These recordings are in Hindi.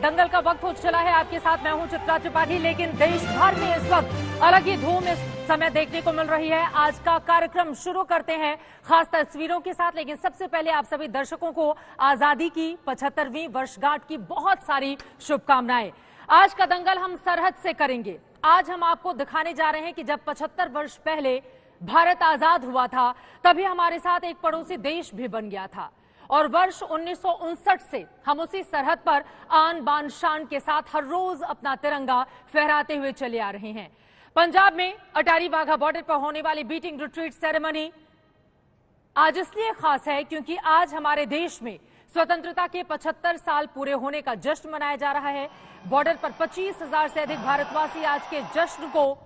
दंगल का वक्त हो चला है। आपके साथ मैं हूं चित्रा त्रिपाठी। लेकिन देश भर में इस वक्त अलग ही धूम इस समय देखने को मिल रही है। आज का कार्यक्रम शुरू करते हैं खास तस्वीरों के साथ। लेकिन सबसे पहले आप सभी दर्शकों को आजादी की 75वीं वर्षगांठ की बहुत सारी शुभकामनाएं। आज का दंगल हम सरहद से करेंगे। आज हम आपको दिखाने जा रहे हैं कि जब 75 वर्ष पहले भारत आजाद हुआ था, तभी हमारे साथ एक पड़ोसी देश भी बन गया था। और वर्ष 1959 से हम उसी सरहद पर आन बान शान के साथ हर रोज अपना तिरंगा फहराते हुए चले आ रहे हैं। पंजाब में अटारी वाघा बॉर्डर पर होने वाली बीटिंग रिट्रीट सेरेमनी आज इसलिए खास है क्योंकि आज हमारे देश में स्वतंत्रता के 75 साल पूरे होने का जश्न मनाया जा रहा है। बॉर्डर पर 25,000 से अधिक भारतवासी आज के जश्न को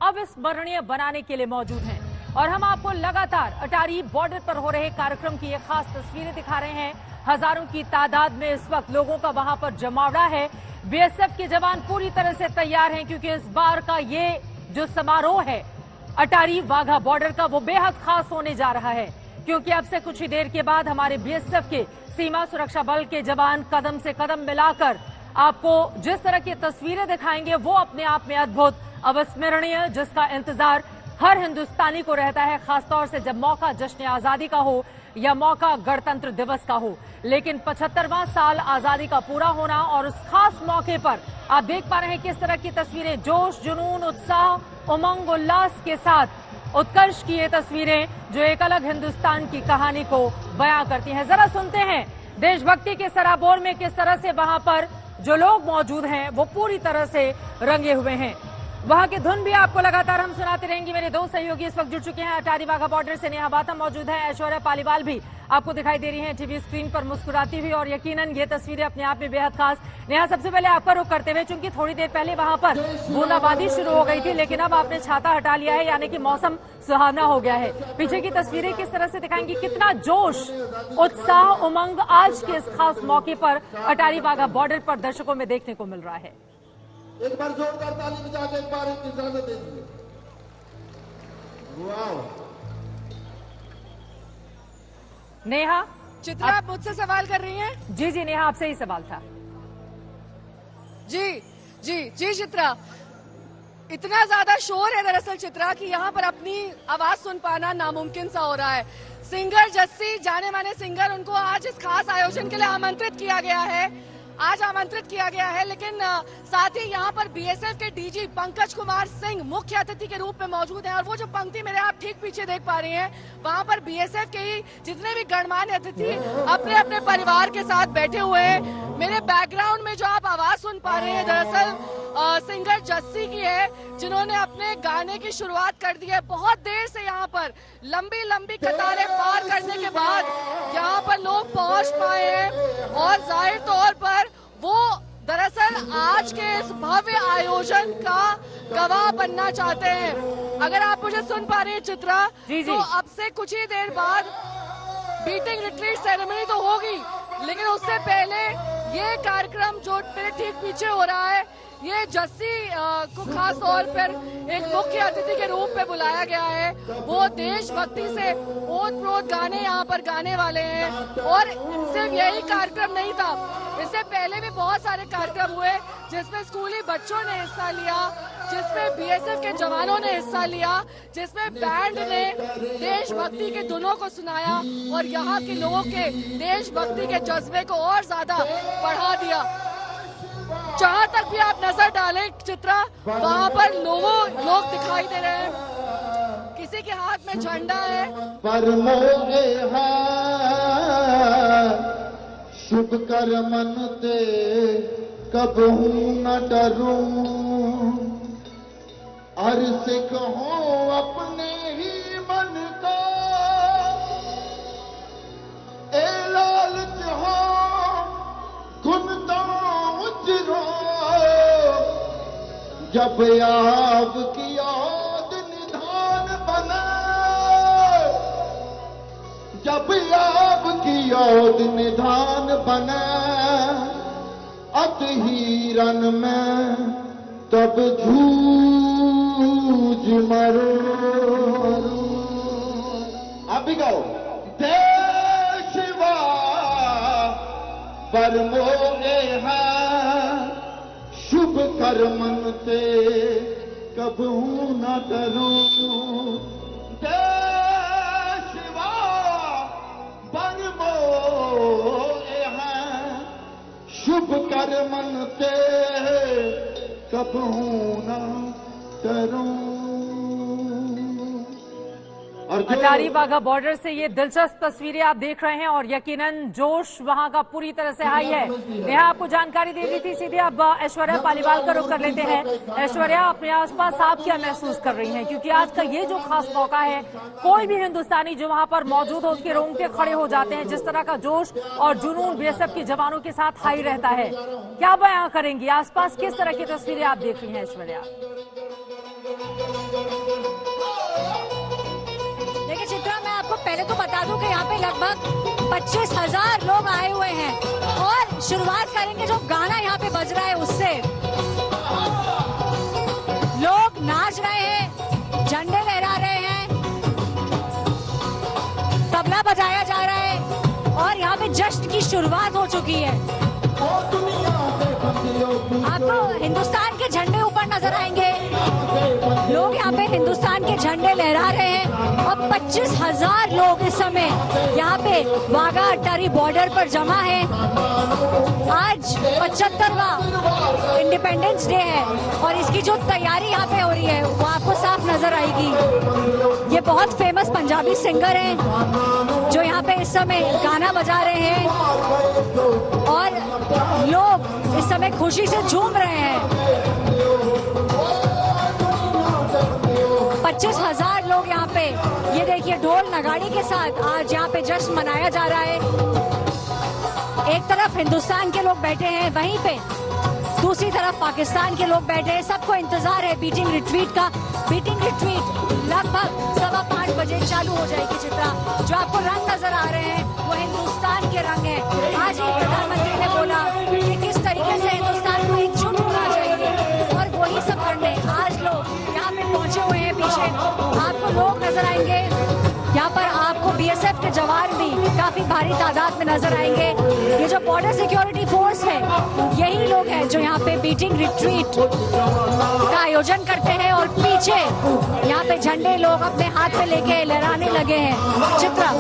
अविस्मरणीय बनाने के लिए मौजूद हैं। और हम आपको लगातार अटारी बॉर्डर पर हो रहे कार्यक्रम की ये खास तस्वीरें दिखा रहे हैं। हजारों की तादाद में इस वक्त लोगों का वहां पर जमावड़ा है। बीएसएफ के जवान पूरी तरह से तैयार हैं क्योंकि इस बार का ये जो समारोह है अटारी वाघा बॉर्डर का, वो बेहद खास होने जा रहा है। क्योंकि अब से कुछ ही देर के बाद हमारे बीएसएफ के सीमा सुरक्षा बल के जवान कदम से कदम मिलाकर आपको जिस तरह की तस्वीरें दिखाएंगे वो अपने आप में अद्भुत, अविस्मरणीय, जिसका इंतजार हर हिंदुस्तानी को रहता है, खासतौर से जब मौका जश्न आजादी का हो या मौका गणतंत्र दिवस का हो। लेकिन 75वां साल आजादी का पूरा होना और उस खास मौके पर आप देख पा रहे हैं किस तरह की तस्वीरें, जोश, जुनून, उत्साह, उमंग, उल्लास के साथ उत्कर्ष की ये तस्वीरें जो एक अलग हिंदुस्तान की कहानी को बयां करती हैं। जरा सुनते हैं देशभक्ति के सराबोर में किस तरह से वहां पर जो लोग मौजूद हैं वो पूरी तरह से रंगे हुए हैं। वहां की धुन भी आपको लगातार हम सुनाते रहेंगे। मेरे दो सहयोगी इस वक्त जुड़ चुके हैं अटारी वाघा बॉर्डर से। नेहा बाथा मौजूद है, ऐश्वर्या पालीवाल भी आपको दिखाई दे रही हैं टीवी स्क्रीन पर मुस्कुराती हुई। और यकीनन ये तस्वीरें अपने आप में बेहद खास। नेहा, सबसे पहले आपका रुख करते हुए, चूंकि थोड़ी देर पहले वहां पर बूंदाबांदी शुरू हो गई थी, लेकिन अब आपने छाता हटा लिया है, यानी कि मौसम सुहावना हो गया है। पीछे की तस्वीरें किस तरह से दिखाएंगी, कितना जोश, उत्साह, उमंग आज के इस खास मौके पर अटारी वाघा बॉर्डर पर दर्शकों में देखने को मिल रहा है। एक बार जोरदार ताली बजा के एक बार इजाजत दे दीजिए। वाह नेहा, चित्रा, आप मुझसे सवाल कर रही हैं? जी जी नेहा, आपसे ही सवाल था। जी जी जी चित्रा, इतना ज्यादा शोर है दरअसल चित्रा कि यहाँ पर अपनी आवाज सुन पाना नामुमकिन सा हो रहा है। सिंगर जस्सी, जाने माने सिंगर, उनको आज इस खास आयोजन के लिए आमंत्रित किया गया है, लेकिन साथ ही यहाँ पर बीएसएफ के डीजी पंकज कुमार सिंह मुख्य अतिथि के रूप में मौजूद हैं। और वो जो पंक्ति मेरे आप ठीक पीछे देख पा रही हैं, वहाँ पर बीएसएफ के ही जितने भी गणमान्य अतिथि अपने अपने परिवार के साथ बैठे हुए हैं। मेरे बैकग्राउंड में जो आप आवाज सुन पा रहे हैं दरअसल सिंगर जस्सी की है, जिन्होंने अपने गाने की शुरुआत कर दी है। बहुत देर से यहाँ पर लंबी लंबी कतारें पार करने के बाद यहाँ पर लोग पहुँच पाए हैं और जाहिर तौर पर वो दरअसल आज के इस भव्य आयोजन का गवाह बनना चाहते हैं। अगर आप मुझे सुन पा रहे हैं चित्रा, तो अब से कुछ ही देर बाद बीटिंग रिट्रीट सेरेमनी तो होगी, लेकिन उससे पहले ये कार्यक्रम जो मेरे ठीक पीछे हो रहा है, ये जस्सी को खास तौर पर एक मुख्य अतिथि के रूप में बुलाया गया है। वो देशभक्ति से ओत-प्रोत गाने यहाँ पर गाने वाले हैं। और सिर्फ यही कार्यक्रम नहीं था, इससे पहले भी बहुत सारे कार्यक्रम हुए जिसमें स्कूली बच्चों ने हिस्सा लिया, जिसमें बीएसएफ के जवानों ने हिस्सा लिया, जिसमें बैंड ने देशभक्ति के धुनों को सुनाया और यहाँ के लोगों के देशभक्ति के जज्बे को और ज्यादा बढ़ा दिया। जहाँ तक भी आप नजर डालें चित्रा, वहाँ पर लोग दिखाई दे रहे हैं, किसी के हाथ में झंडा है। पर शुभ कर मन ते कबहू न डरूं, और सिख हो अपने ही मन का, ए लालच हो गुनता उजरो, जब आपकी याद निधान बने, जब आपकी याद निधान बने, अत ही रन में तब जूझ मरो। आप भी गाओ। देशवा पर मोहे है कर मन से कबू न डरूं, देशवा पर मोए हैं, शुभ कर मन से कबू न डरूं। अटारी वाघा बॉर्डर से ये दिलचस्प तस्वीरें आप देख रहे हैं और यकीनन जोश वहां का पूरी तरह से हाई है। नेहा आपको जानकारी दे दी थी, सीधे अब ऐश्वर्या पालीवाल का रुख कर लेते हैं। ऐश्वर्या, अपने आसपास आप क्या महसूस कर रही हैं, क्योंकि आज का ये जो खास मौका है, कोई भी हिंदुस्तानी जो वहां पर मौजूद हो उसके रोंगटे खड़े हो जाते हैं। जिस तरह का जोश और जुनून बीएसएफ के जवानों के साथ हाई रहता है, क्या बयां करेंगी? आसपास किस तरह की तस्वीरें आप देख रही हैं ऐश्वर्या? देखिए चित्रा, मैं आपको पहले तो बता दूं कि यहाँ पे लगभग 25,000 लोग आए हुए हैं और शुरुआत करेंगे जो गाना यहाँ पे बज रहा है उससे। लोग नाच रहे हैं, झंडे लहरा रहे हैं, तबला बजाया जा रहा है और यहाँ पे जश्न की शुरुआत हो चुकी है। आपको हिंदुस्तान के झंडे ऊपर नजर आएंगे, लोग यहाँ पे हिंदुस्तान के झंडे लहरा रहे हैं और 25,000 लोग इस समय यहाँ पे वाघा अटारी बॉर्डर पर जमा है। आज 75वां इंडिपेंडेंस डे है और इसकी जो तैयारी यहाँ पे हो रही है वो आपको साफ नजर आएगी। ये बहुत फेमस पंजाबी सिंगर हैं जो यहाँ पे इस समय गाना बजा रहे हैं और लोग इस समय खुशी से झूम रहे हैं। 25,000 लोग यहाँ पे, ये देखिए ढोल नगाड़ी के साथ आज यहाँ पे जश्न मनाया जा रहा है। एक तरफ हिंदुस्तान के लोग बैठे हैं, वहीं पे दूसरी तरफ पाकिस्तान के लोग बैठे हैं। सबको इंतजार है बीटिंग रिट्रीट का। बीटिंग रिट्रीट लगभग 5:15 बजे चालू हो जाएगी। चित्रा, जो आपको रंग नजर आ रहे हैं वो हिंदुस्तान के रंग हैं। आज ही प्रधानमंत्री ने बोला कि किस तरीके से हिंदुस्तान को एकजुट होना चाहिए और वही सब करने आज लोग यहाँ पे पहुंचे हुए हैं। पीछे आपको लोग नजर आएंगे, यहाँ पर आपको बीएसएफ के जवान भी काफी भारी तादाद में नजर आएंगे। ये जो बॉर्डर सिक्योरिटी फोर्स है, यही लोग हैं जो यहाँ पे बीटिंग रिट्रीट का आयोजन करते हैं और पीछे यहाँ पे झंडे लोग अपने हाथ में लेके लहराने लगे हैं। चित्रा,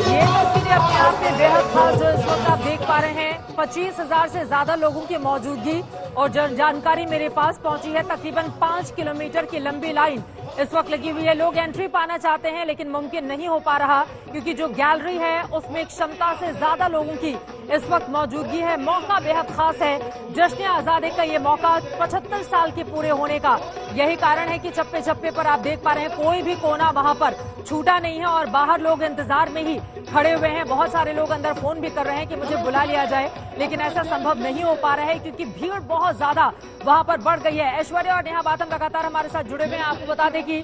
ये तस्वीरें अपने आप में बेहद खास जो इस वक्त आप देख पा रहे हैं। 25,000 से ज्यादा लोगों की मौजूदगी और जानकारी मेरे पास पहुंची है, तकरीबन 5 किलोमीटर की लंबी लाइन इस वक्त लगी हुई है। लोग एंट्री पाना चाहते हैं लेकिन मुमकिन नहीं हो पा रहा, क्योंकि जो गैलरी है उसमें क्षमता से ज्यादा लोगों की इस वक्त मौजूदगी है। मौका बेहद खास है, जश्न आजादी का ये मौका 75 साल के पूरे होने का। यही कारण है कि चप्पे चप्पे पर आप देख पा रहे हैं कोई भी कोना वहां पर छूटा नहीं है और बाहर लोग इंतजार में ही खड़े हुए हैं। बहुत सारे लोग अंदर फोन भी कर रहे हैं कि मुझे बुला लिया जाए, लेकिन ऐसा संभव नहीं हो पा रहा है क्योंकि भीड़ बहुत ज्यादा वहां पर बढ़ गई है। ऐश्वर्या और नेहा बातम लगातार हमारे साथ जुड़े हुए हैं। आपको बता दें कि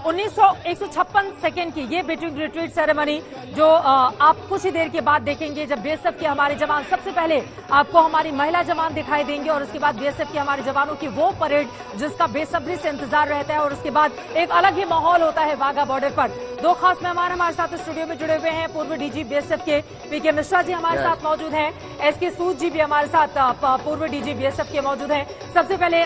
156 सेकेंड की ये बीटिंग रिट्रीट सेरेमनी जो आप कुछ ही देर के बाद देखेंगे, जब बीएसएफ के हमारे जवान सबसे पहले आपको हमारी महिला जवान दिखाई देंगे और उसके बाद बीएसएफ के हमारे जवानों की वो परेड जिसका बेसब्री से इंतजार रहता है और उसके बाद एक अलग ही माहौल होता है वाघा बॉर्डर पर। दो खास मेहमान हमारे साथ स्टूडियो में जुड़े हुए हैं। पूर्व डीजी बीएसएफ के पीके मिश्रा जी हमारे साथ मौजूद हैं, एसके सूद जी भी हमारे साथ पूर्व डीजी बीएसएफ के मौजूद हैं। सबसे पहले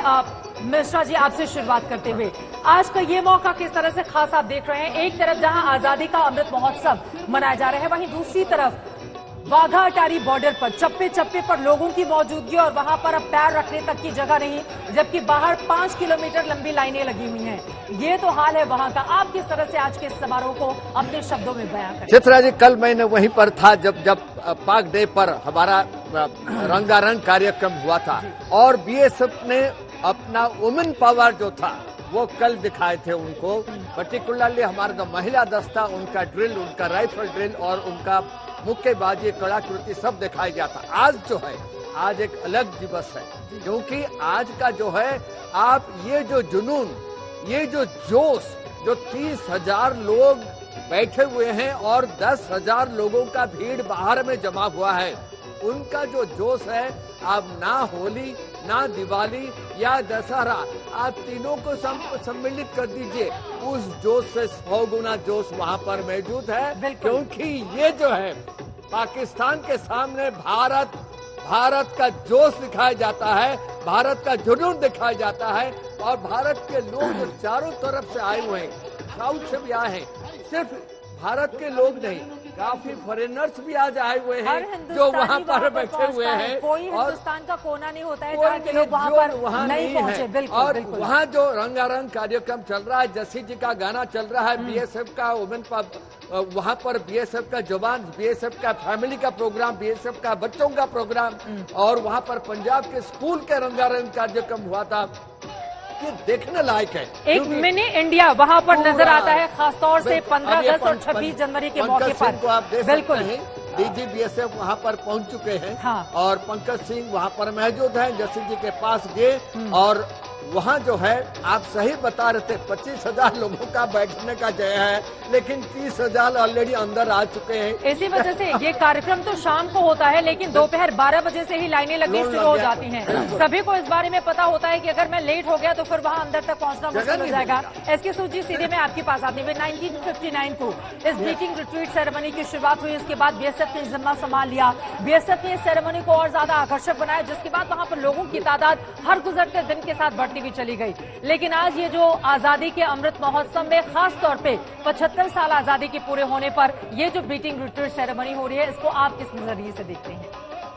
मिश्रा जी, आपसे शुरुआत करते हुए, आज का ये मौका किस तरह से खास आप देख रहे हैं? एक तरफ जहां आजादी का अमृत महोत्सव मनाया जा रहा है, वहीं दूसरी तरफ वाघा अटारी बॉर्डर पर चप्पे चप्पे पर लोगों की मौजूदगी और वहां पर अब पैर रखने तक की जगह नहीं, जबकि बाहर 5 किलोमीटर लंबी लाइनें लगी हुई हैं। ये तो हाल है वहां का। आप किस तरह से आज के इस समारोह को अपने शब्दों में बयां करें? चित्रा जी, कल मैंने वहीं पर था जब पाक डे पर हमारा रंगारंग कार्यक्रम हुआ था और बीएसएफ ने अपना वुमेन पावर जो था वो कल दिखाए थे उनको। पर्टिकुलरली हमारा जो महिला दस्ता, उनका ड्रिल, उनका राइफल ड्रिल और उनका मुक्केबाजी, कलाकृति सब दिखाया गया था। आज जो है, आज एक अलग दिवस है, क्योंकि आज का जो है, आप ये जो जुनून, ये जो जोश, जो 30,000 लोग बैठे हुए हैं और 10,000 लोगों का भीड़ बाहर में जमा हुआ है, उनका जो जोश है, आप ना होली, ना दिवाली या दशहरा, आप तीनों को सम्मिलित कर दीजिए, उस जोश से 100 गुना जोश वहाँ पर मौजूद है। क्योंकि ये जो है, पाकिस्तान के सामने भारत का जोश दिखाया जाता है भारत का जुनून दिखाया जाता है। और भारत के लोग जो चारों तरफ से आए हुए हैं, साउथ से भी आए हैं, सिर्फ भारत के लोग नहीं, काफी फॉरेनर्स भी आज आए हुए हैं जो वहाँ पर बैठे हुए हैं। कोई और हिंदुस्तान का कोना नहीं होता है जहाँ के लोग वहाँ पर नहीं पहुँचे। बिल्कुल, और बिल्कुल। वहाँ जो रंगारंग कार्यक्रम चल रहा है, जस्सी जी का गाना चल रहा है, बीएसएफ का वुमेन वहाँ पर बीएसएफ का जवान, बीएसएफ का फैमिली का प्रोग्राम, बीएसएफ का बच्चों का प्रोग्राम, और वहाँ पर पंजाब के स्कूल के रंगारंग कार्यक्रम हुआ था। ये देखने लायक है। एक मिनी इंडिया वहाँ पर नजर आता है, खासतौर से 15 अगस्त और 26 जनवरी के मौके पर। को आप देख बिल्कुल सकते हैं, डीजी बीएसएफ वहाँ पर पहुँच चुके हैं। हाँ। और पंकज सिंह वहाँ पर मौजूद हैं, जस्सी जी के पास गए। और वहाँ जो है, आप सही बता रहे थे, 25,000 लोगों का बैठने का जय है, लेकिन 30,000 ऑलरेडी अंदर आ चुके हैं। इसी वजह से ये कार्यक्रम तो शाम को होता है, लेकिन दोपहर 12 बजे से ही लाइनें लगनी शुरू हो जाती हैं। सभी को इस बारे में पता होता है कि अगर मैं लेट हो गया तो फिर वहाँ अंदर तक पहुँचना मुश्किल हो जाएगा। एसके सूद जी, सीधे मैं आपके पास आती हूँ। 1959 को इस बीटिंग रिट्रीट सेरेमनी की शुरुआत हुई। उसके बाद बीएसएफ ने जिम्मा संभाल लिया। बीएसएफ ने इस सेरेमनी को और ज्यादा आकर्षक बनाया, जिसके बाद वहाँ पर लोगों की तादाद हर गुजरते दिन के साथ बढ़ती भी चली गई। लेकिन आज ये जो आजादी के अमृत महोत्सव में खास तौर पे 75 साल आजादी के पूरे होने पर ये जो बीटिंग रिट्रीट सेरेमनी हो रही है, इसको आप किस नजरिए से देखते हैं?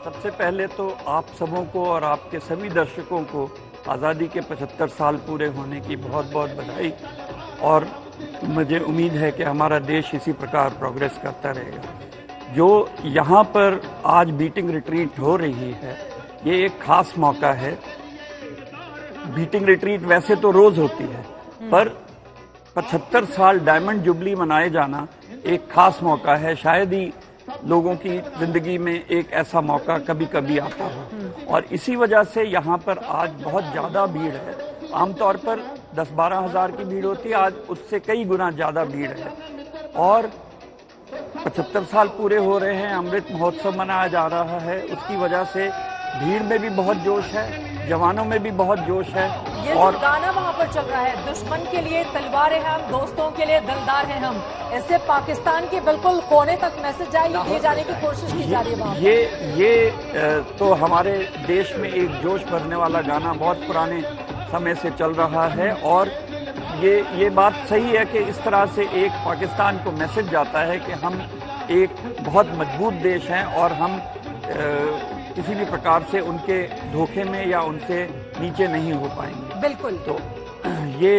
सबसे पहले तो आप सबों को और आपके सभी दर्शकों को आज़ादी के 75 साल पूरे होने की बहुत बहुत बधाई। और मुझे उम्मीद है कि हमारा देश इसी प्रकार प्रोग्रेस करता रहेगा। जो यहाँ पर आज बीटिंग रिट्रीट हो रही है, ये एक खास मौका है। बीटिंग रिट्रीट वैसे तो रोज होती है, पर 75 साल डायमंड जुबली मनाए जाना एक खास मौका है। शायद ही लोगों की जिंदगी में एक ऐसा मौका कभी कभी आता हो, और इसी वजह से यहाँ पर आज बहुत ज्यादा भीड़ है। आमतौर पर 10-12 हजार की भीड़ होती है, आज उससे कई गुना ज्यादा भीड़ है। और 75 साल पूरे हो रहे हैं, अमृत महोत्सव मनाया जा रहा है, उसकी वजह से भीड़ में भी बहुत जोश है, जवानों में भी बहुत जोश है। ये और गाना वहाँ पर चल रहा है, दुश्मन के लिए तलवारें हम, दोस्तों के लिए दिलदार हैं हम। इससे पाकिस्तान के बिल्कुल कोने तक मैसेज जाए, ये जाने की कोशिश की जा रही है। ये तो हमारे देश में एक जोश भरने वाला गाना बहुत पुराने समय से चल रहा है। और ये बात सही है कि इस तरह से एक पाकिस्तान को मैसेज जाता है कि हम एक बहुत मजबूत देश हैं और हम किसी भी प्रकार से उनके धोखे में या उनसे नीचे नहीं हो पाएंगे। बिल्कुल। तो ये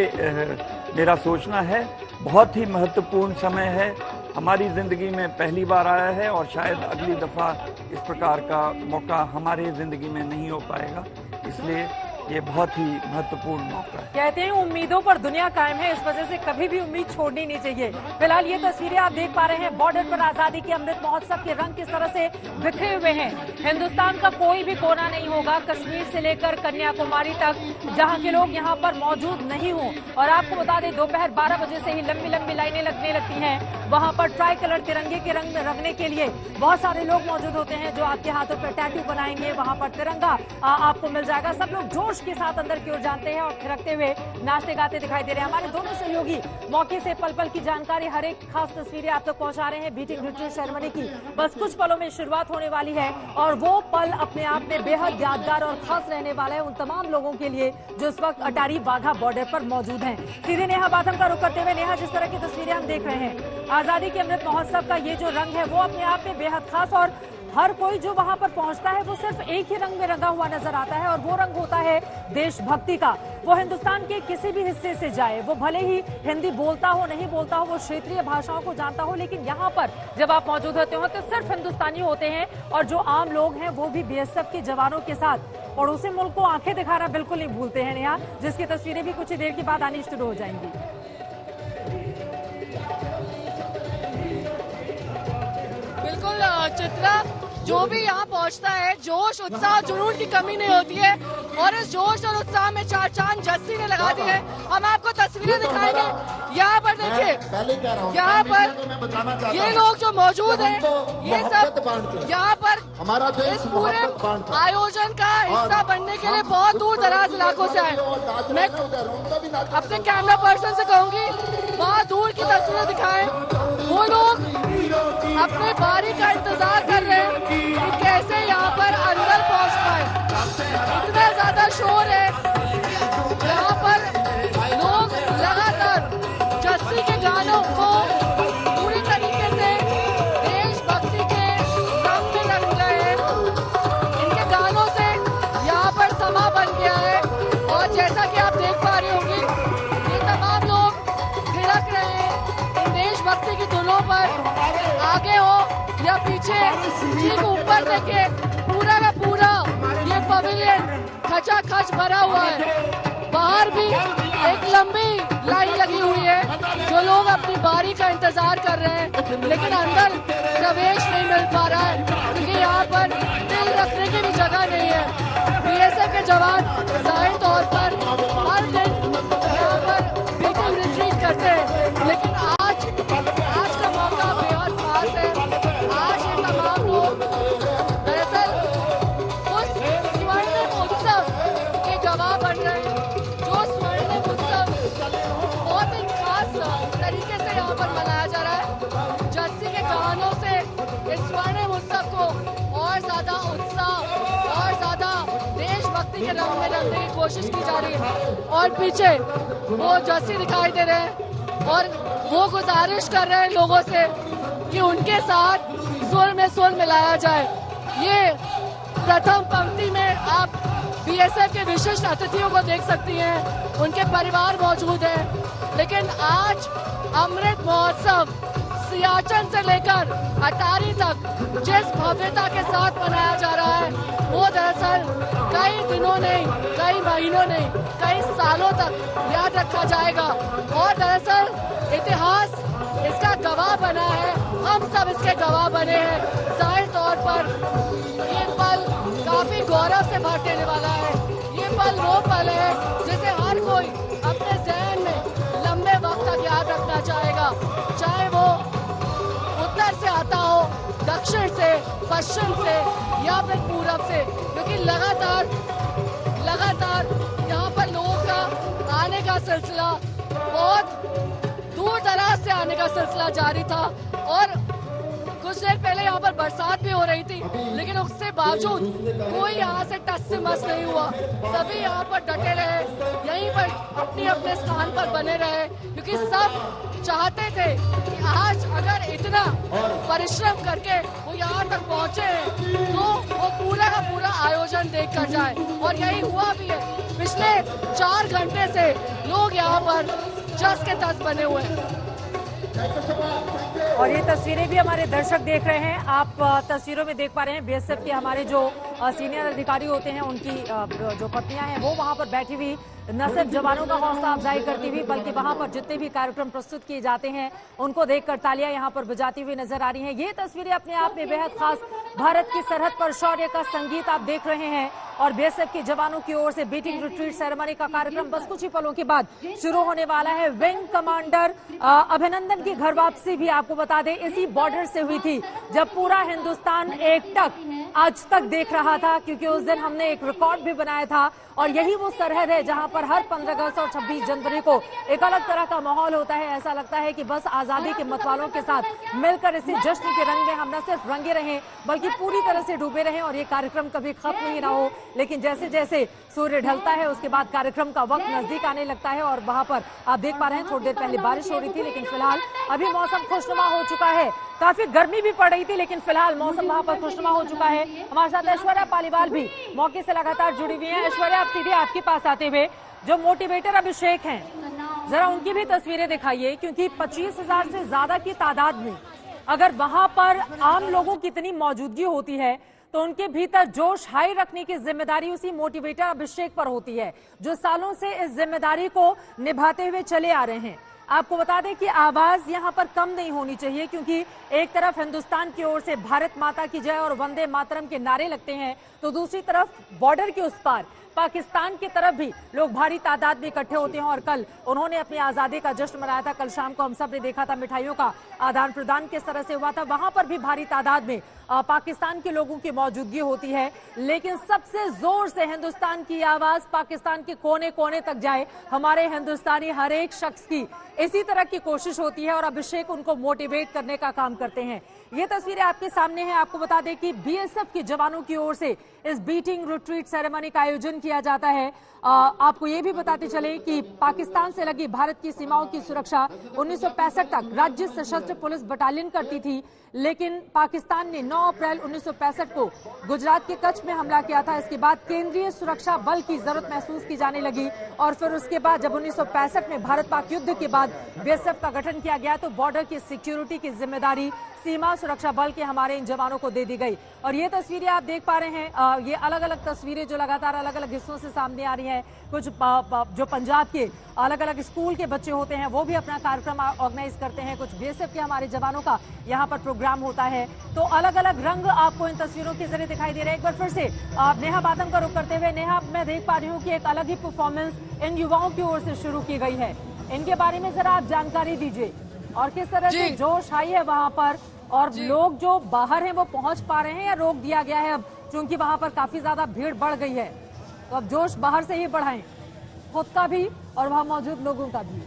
मेरा सोचना है, बहुत ही महत्वपूर्ण समय है, हमारी जिंदगी में पहली बार आया है और शायद अगली दफा इस प्रकार का मौका हमारे जिंदगी में नहीं हो पाएगा। इसलिए ये बहुत ही महत्वपूर्ण मौका है। कहते हैं उम्मीदों पर दुनिया कायम है, इस वजह से कभी भी उम्मीद छोड़नी नहीं चाहिए। फिलहाल ये तस्वीरें आप देख पा रहे हैं, बॉर्डर पर आजादी के अमृत महोत्सव के रंग किस तरह से बिखरे हुए हैं। हिंदुस्तान का कोई भी कोना नहीं होगा, कश्मीर से लेकर कन्याकुमारी तक, जहां के लोग यहां पर मौजूद नहीं हों। और आपको बता दें, दोपहर 12 बजे से ही लंबी लंबी लाइनें लगने लगती हैं। वहां पर ट्राई कलर तिरंगे के रंग में रंगने के लिए बहुत सारे लोग मौजूद होते हैं, जो आपके हाथों पर टैटू बनाएंगे। वहां पर तिरंगा आपको मिल जाएगा। सब लोग जोश के साथ अंदर की ओर जानते हैं और थिरकते हुए नाचते गाते दिखाई दे रहे हैं। हमारे दोनों सहयोगी मौके से पल पल की जानकारी, हर एक खास तस्वीरें आप तक पहुंचा रहे हैं बीटिंग रिट्रीट सेरेमनी की। बस कुछ पलों में शुरुआत होने वाली है और वो पल अपने आप में बेहद यादगार और खास रहने वाला है उन तमाम लोगों के लिए जो इस वक्त अटारी वाघा बॉर्डर पर मौजूद हैं। सीधे नेहा बाथम का रुख करते हुए, नेहा, जिस तरह की तस्वीरें हम देख रहे हैं, आजादी के अमृत महोत्सव का ये जो रंग है वो अपने आप में बेहद खास, और हर कोई जो वहां पर पहुंचता है वो सिर्फ एक ही रंग में रंगा हुआ नजर आता है, और वो रंग होता है देशभक्ति का। वो हिंदुस्तान के किसी भी हिस्से से जाए, वो भले ही हिंदी बोलता हो नहीं बोलता हो, वो क्षेत्रीय भाषाओं को जानता हो, लेकिन यहाँ पर जब आप मौजूद होते हो तो सिर्फ हिंदुस्तानी होते हैं। और जो आम लोग हैं वो भी बीएसएफ के जवानों के साथ पड़ोसी मुल्क को आंखें दिखाना बिल्कुल नहीं भूलते हैं नेहा, जिसकी तस्वीरें भी कुछ ही देर के बाद आनी शुरू हो जाएंगी। बिल्कुल चित्रा, जो भी यहाँ पहुँचता है, जोश, उत्साह, जुनून की कमी नहीं होती है। और इस जोश और उत्साह में चार चांद जस्सी ने लगा दी है। हम आपको तस्वीरें दिखाएंगे। यहाँ पर देखिए, यहाँ पर ये लोग जो मौजूद हैं, ये सब यहाँ पर इस पूरे आयोजन का हिस्सा बनने के लिए बहुत दूर दराज इलाकों से आए। मैं अपने कैमरा पर्सन से कहूंगी, बहुत दूर की तस्वीरें दिखाएं। वो लोग अपने बारी का इंतजार कर रहे हैं कि कैसे यहाँ पर अंदर पहुँच पाए। इतना ज्यादा और पीछे ठीक ऊपर देखिए पूरा का पूरा ये पवेलियन खचाखच भरा हुआ है। बाहर भी एक लंबी लाइन लगी हुई है, जो लोग अपनी बारी का इंतजार कर रहे हैं, लेकिन अंदर प्रवेश नहीं मिल पा रहा है क्योंकि यहाँ पर दिल रखने की भी जगह नहीं है। बीएसएफ के जवान जाहिर तौर पर हर दिन यहाँ पर बीटिंग रिट्रीट करते हैं, लेकिन आज का मौका बेहद खास है। आज ये तमाम लोग दरअसल उस स्वर्णिम उत्सव के गवाह बन रहे हैं, जो स्वर्णिम उत्सव बहुत ही खास तरीके से यहाँ पर मनाया जा रहा है। जस्सी के गानों से इस स्वर्णिम उत्सव को और ज्यादा उत्साह और ज्यादा देशभक्ति के रंग में रंगने की कोशिश की जा रही है। और पीछे वो जस्सी दिखाई दे रहे हैं और वो गुजारिश कर रहे हैं लोगों से कि उनके साथ सुर में सुर मिलाया जाए। ये प्रथम पंक्ति में आप बीएसएफ के विशिष्ट अतिथियों को देख सकती हैं, उनके परिवार मौजूद हैं। लेकिन आज अमृत महोत्सव सियाचन से लेकर अटारी तक जिस भव्यता के साथ मनाया जा रहा है, वो दरअसल कई दिनों नहीं, कई महीनों नहीं, कई सालों तक याद रखा जाएगा। और दरअसल इतिहास इसका गवाह बना है, हम सब इसके गवाह बने हैं। जाहिर तौर पर ये पल काफी गौरव से भर देने वाला है। ये पल वो पल है जिसे हर कोई अपने जहन में लंबे वक्त तक याद रखना चाहेगा, चाहे वो उत्तर से आता हो, दक्षिण से, पश्चिम से या फिर पूरब से, क्योंकि लगातार यहाँ पर लोगों का आने का सिलसिला, बहुत दूर दराज से आने का सिलसिला जारी था। और कुछ देर पहले यहाँ पर बरसात भी हो रही थी, लेकिन उसके बावजूद कोई यहाँ से टस से मस नहीं हुआ। सभी यहाँ पर डटे रहे, यहीं पर अपने अपने स्थान पर बने रहे, क्योंकि सब चाहते थे कि आज अगर इतना परिश्रम करके वो यहाँ तक पहुँचे हैं तो वो पूरा का पूरा आयोजन देख कर जाए। और यही हुआ भी है। पिछले 4 घंटे से लोग यहाँ पर जस के तस बने हुए हैं। और ये तस्वीरें भी हमारे दर्शक देख रहे हैं। आप तस्वीरों में देख पा रहे हैं बीएसएफ के हमारे जो सीनियर अधिकारी होते हैं, उनकी जो पत्नियां हैं वो वहां पर बैठी हुई न सिर्फ जवानों का हौसला अफजाई करती हुई, बल्कि वहां पर जितने भी कार्यक्रम प्रस्तुत किए जाते हैं उनको देखकर तालियां यहां पर बजाती हुई नजर आ रही हैं। ये तस्वीरें अपने आप में बेहद खास, भारत की सरहद पर शौर्य का संगीत आप देख रहे हैं। और बीएसएफ के जवानों की ओर से बीटिंग रिट्रीट सेरेमनी का कार्यक्रम बस कुछ ही पलों के बाद शुरू होने वाला है। विंग कमांडर अभिनंदन की घर वापसी भी आपको बता दें इसी बॉर्डर से हुई थी, जब पूरा हिंदुस्तान एकटक आज तक देख रहा था, क्योंकि उस दिन हमने एक रिकॉर्ड भी बनाया था। और यही वो सरहद है जहां पर हर 15 अगस्त और 26 जनवरी को एक अलग तरह का माहौल होता है। ऐसा लगता है कि बस आजादी के मतवालों के साथ मिलकर इसी जश्न के रंग में हम न सिर्फ रंगे रहें, बल्कि पूरी तरह से डूबे रहें और ये कार्यक्रम कभी खत्म ही ना हो। लेकिन जैसे जैसे सूर्य ढलता है उसके बाद कार्यक्रम का वक्त नजदीक आने लगता है। और वहां पर आप देख पा रहे हैं थोड़ी देर पहले बारिश हो रही थी, लेकिन फिलहाल अभी मौसम खुशनुमा हो चुका है। काफी गर्मी भी पड़ रही थी, लेकिन फिलहाल मौसम वहां पर खुशनुमा हो चुका है। हमारे साथ ऐश्वर्या पालीवाल भी मौके से लगातार जुड़ी हुई है। ऐश्वर्या, आप सीधे आपके पास आते हुए जो मोटिवेटर अभिषेक हैं, जरा उनकी भी तस्वीरें दिखाइए, क्योंकि 25,000 से ज्यादा की तादाद में अगर वहां पर आम लोगों की इतनी मौजूदगी होती है तो उनके भीतर जोश हाई रखने की जिम्मेदारी उसी मोटिवेटर अभिषेक पर होती है, जो सालों से इस जिम्मेदारी को निभाते हुए चले आ रहे हैं। आपको बता दें कि आवाज यहां पर कम नहीं होनी चाहिए, क्योंकि एक तरफ हिंदुस्तान की ओर से भारत माता की जय और वंदे मातरम के नारे लगते हैं, तो दूसरी तरफ बॉर्डर के उस पार पाकिस्तान की तरफ भी लोग भारी तादाद में इकट्ठे होते हैं। और कल उन्होंने अपनी आजादी का जश्न मनाया था। कल शाम को हम सब ने देखा था मिठाइयों का आदान प्रदान किस तरह से हुआ था। वहां पर भी भारी तादाद में पाकिस्तान के लोगों की मौजूदगी होती है, लेकिन सबसे जोर से हिंदुस्तान की आवाज पाकिस्तान के कोने कोने तक जाए, हमारे हिंदुस्तानी हर एक शख्स की इसी तरह की कोशिश होती है और अभिषेक उनको मोटिवेट करने का काम करते हैं। ये तस्वीरें आपके सामने हैं। आपको बता दें कि बीएसएफ के जवानों की ओर से इस बीटिंग रिट्रीट सेरेमनी का आयोजन किया जाता है। आपको ये भी बताते चले कि पाकिस्तान से लगी भारत की सीमाओं की सुरक्षा 1965 तक राज्य सशस्त्र पुलिस बटालियन करती थी, लेकिन पाकिस्तान ने 9 अप्रैल 1965 को गुजरात के कच्छ में हमला किया था। इसके बाद केंद्रीय सुरक्षा बल की जरूरत महसूस की जाने लगी और फिर उसके बाद जब 1965 में भारत पाक युद्ध के बाद बाद बीएसएफ का गठन किया गया, तो बॉर्डर की सिक्योरिटी की जिम्मेदारी सीमा सुरक्षा बल के हमारे इन जवानों को दे दी गई। और ये तस्वीरें आप देख पा रहे हैं, ये अलग अलग तस्वीरें जो लगातार अलग अलग हिस्सों से सामने आ रही हैं। कुछ जो पंजाब के अलग अलग स्कूल के बच्चे होते हैं वो भी अपना कार्यक्रम ऑर्गेनाइज करते हैं, कुछ बीएसएफ के हमारे जवानों का यहाँ पर प्रोग्राम होता है। तो अलग अलग रंग आपको इन तस्वीरों के जरिए दिखाई दे रहे हैं। एक बार फिर से नेहा बादम का रुख करते हुए, नेहा, मैं देख पा रही हूँ कि एक अलग ही परफॉर्मेंस इन युवाओं की ओर से शुरू की गई है, इनके बारे में जरा आप जानकारी दीजिए और किस तरह से जोश आई है वहां पर, और लोग जो बाहर हैं वो पहुंच पा रहे हैं या रोक दिया गया है अब, क्योंकि वहां पर काफी ज्यादा भीड़ बढ़ गई है। तो अब जोश बाहर से ही बढ़ाएं, खुद का भी और वहां मौजूद लोगों का भी।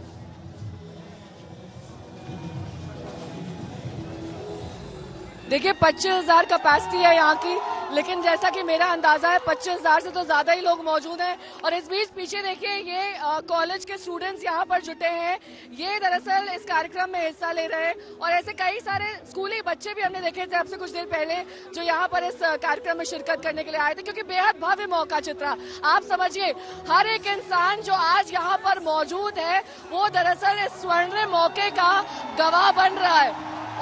देखिए 25,000 कैपेसिटी है यहाँ की, लेकिन जैसा कि मेरा अंदाजा है 25,000 से तो ज्यादा ही लोग मौजूद हैं। और इस बीच पीछे देखिए ये कॉलेज के स्टूडेंट्स यहाँ पर जुटे हैं, ये दरअसल इस कार्यक्रम में हिस्सा ले रहे हैं। और ऐसे कई सारे स्कूली बच्चे भी हमने देखे थे अब से कुछ देर पहले जो यहाँ पर इस कार्यक्रम में शिरकत करने के लिए आए थे, क्योंकि बेहद भव्य मौका चित्रा। आप समझिए हर एक इंसान जो आज यहाँ पर मौजूद है वो दरअसल इस स्वर्णिम मौके का गवाह बन रहा है,